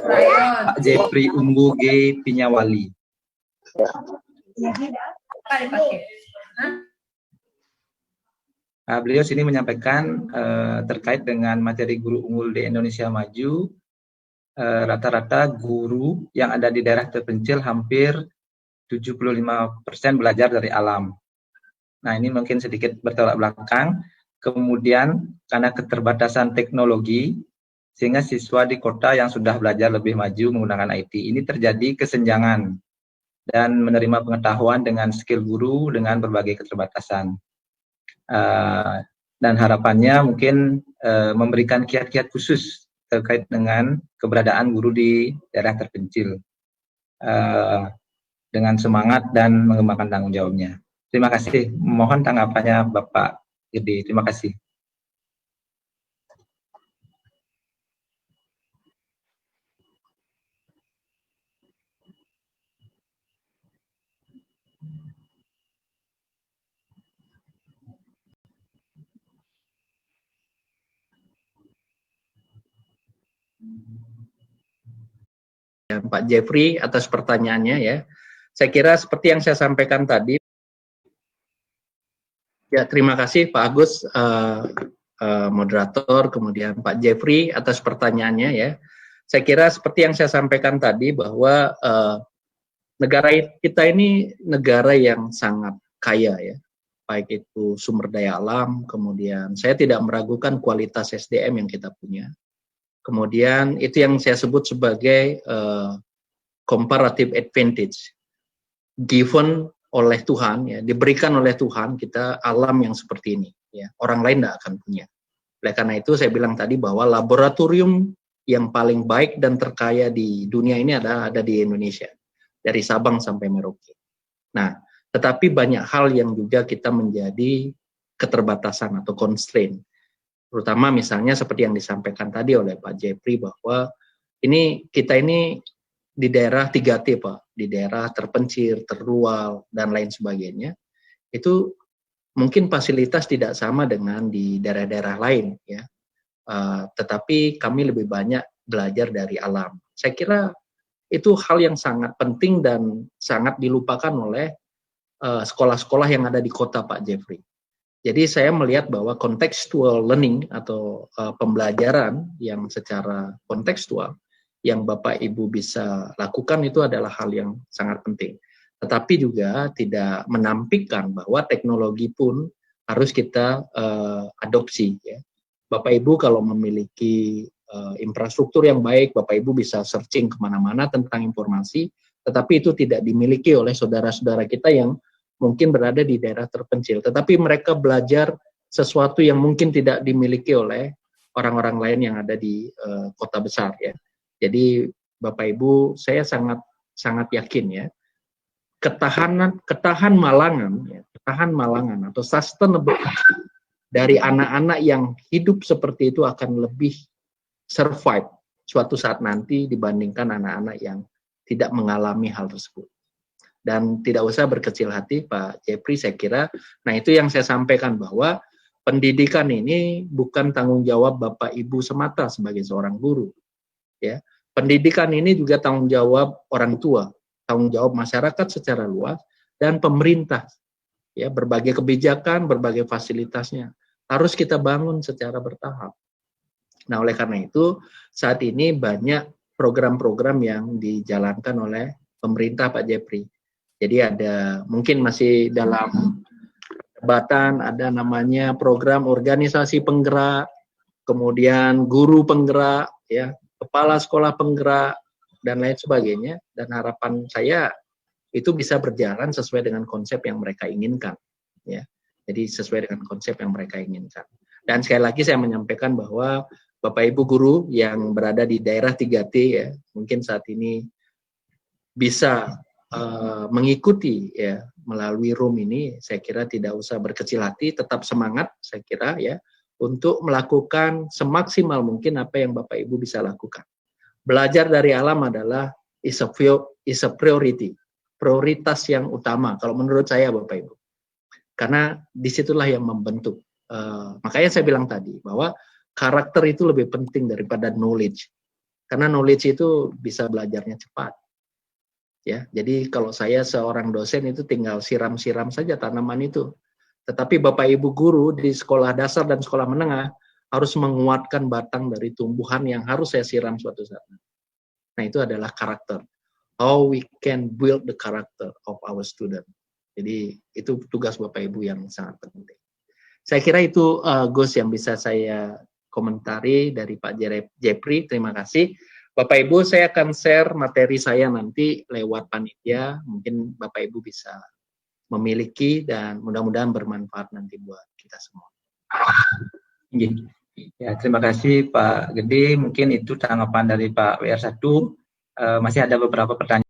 Pak Jeffrey Ungu G. Pinyawali. Beliau sini menyampaikan terkait dengan materi guru unggul di Indonesia Maju. Rata-rata guru yang ada di daerah terpencil hampir 75% belajar dari alam. Nah, ini mungkin sedikit bertolak belakang. Kemudian karena keterbatasan teknologi, sehingga siswa di kota yang sudah belajar lebih maju menggunakan IT, ini terjadi kesenjangan dan menerima pengetahuan dengan skill guru dengan berbagai keterbatasan. Dan harapannya mungkin memberikan kiat-kiat khusus terkait dengan keberadaan guru di daerah terpencil dengan semangat dan mengembangkan tanggung jawabnya. Terima kasih. Mohon tanggapannya Bapak Irdi. Terima kasih. Pak Jeffrey atas pertanyaannya ya. Saya kira seperti yang saya sampaikan tadi. Ya, terima kasih Pak Agus moderator, kemudian Pak Jeffrey atas pertanyaannya ya. Saya kira seperti yang saya sampaikan tadi bahwa negara kita ini negara yang sangat kaya ya. Baik itu sumber daya alam, kemudian saya tidak meragukan kualitas SDM yang kita punya. Kemudian itu yang saya sebut sebagai comparative advantage given oleh Tuhan, ya, diberikan oleh Tuhan kita alam yang seperti ini, ya, orang lain tidak akan punya. Oleh karena itu saya bilang tadi bahwa laboratorium yang paling baik dan terkaya di dunia ini ada di Indonesia, dari Sabang sampai Merauke. Nah, tetapi banyak hal yang juga kita menjadi keterbatasan atau constraint, terutama misalnya seperti yang disampaikan tadi oleh Pak Jeffrey bahwa kita ini di daerah 3T Pak, di daerah terpencil, terluar, dan lain sebagainya, itu mungkin fasilitas tidak sama dengan di daerah-daerah lain, ya. Tetapi kami lebih banyak belajar dari alam. Saya kira itu hal yang sangat penting dan sangat dilupakan oleh sekolah-sekolah yang ada di kota Pak Jeffrey. Jadi saya melihat bahwa contextual learning atau pembelajaran yang secara kontekstual yang Bapak Ibu bisa lakukan itu adalah hal yang sangat penting. Tetapi juga tidak menampilkan bahwa teknologi pun harus kita adopsi. Ya. Bapak Ibu kalau memiliki infrastruktur yang baik, Bapak Ibu bisa searching kemana-mana tentang informasi, tetapi itu tidak dimiliki oleh saudara-saudara kita yang mungkin berada di daerah terpencil. Tetapi mereka belajar sesuatu yang mungkin tidak dimiliki oleh orang-orang lain yang ada di kota besar. Ya. Jadi Bapak Ibu, saya sangat yakin ya, ketahan malangan atau sustainable dari anak-anak yang hidup seperti itu akan lebih survive suatu saat nanti dibandingkan anak-anak yang tidak mengalami hal tersebut. Dan tidak usah berkecil hati Pak Jeffrey, saya kira, nah itu yang saya sampaikan bahwa pendidikan ini bukan tanggung jawab Bapak Ibu semata sebagai seorang guru. Ya, pendidikan ini juga tanggung jawab orang tua, tanggung jawab masyarakat secara luas dan pemerintah. Ya, berbagai kebijakan, berbagai fasilitasnya harus kita bangun secara bertahap. Nah, oleh karena itu saat ini banyak program-program yang dijalankan oleh pemerintah Pak Jeffrey. Jadi ada mungkin masih dalam perdebatan, ada namanya program organisasi penggerak, kemudian guru penggerak, ya, kepala sekolah penggerak, dan lain sebagainya. Dan harapan saya itu bisa berjalan sesuai dengan konsep yang mereka inginkan. Ya. Jadi sesuai dengan konsep yang mereka inginkan. Dan sekali lagi saya menyampaikan bahwa Bapak Ibu guru yang berada di daerah 3T ya, mungkin saat ini bisa mengikuti ya melalui room ini, saya kira tidak usah berkecil hati, tetap semangat saya kira ya, untuk melakukan semaksimal mungkin apa yang Bapak Ibu bisa lakukan. Belajar dari alam adalah is a priority, prioritas yang utama kalau menurut saya Bapak Ibu. Karena disitulah yang membentuk. Makanya saya bilang tadi bahwa karakter itu lebih penting daripada knowledge. Karena knowledge itu bisa belajarnya cepat. Ya, jadi kalau saya seorang dosen itu tinggal siram-siram saja tanaman itu. Tetapi Bapak Ibu guru di sekolah dasar dan sekolah menengah harus menguatkan batang dari tumbuhan yang harus saya siram suatu saat. Nah, itu adalah karakter. How we can build the character of our student. Jadi itu tugas Bapak Ibu yang sangat penting. Saya kira itu Gus yang bisa saya komentari dari Pak Jeffrey. Terima kasih. Bapak Ibu, saya akan share materi saya nanti lewat panitia. Mungkin Bapak Ibu bisa memiliki dan mudah-mudahan bermanfaat nanti buat kita semua. Ya, terima kasih Pak Gede. Mungkin itu tanggapan dari Pak WR1. Masih ada beberapa pertanyaan.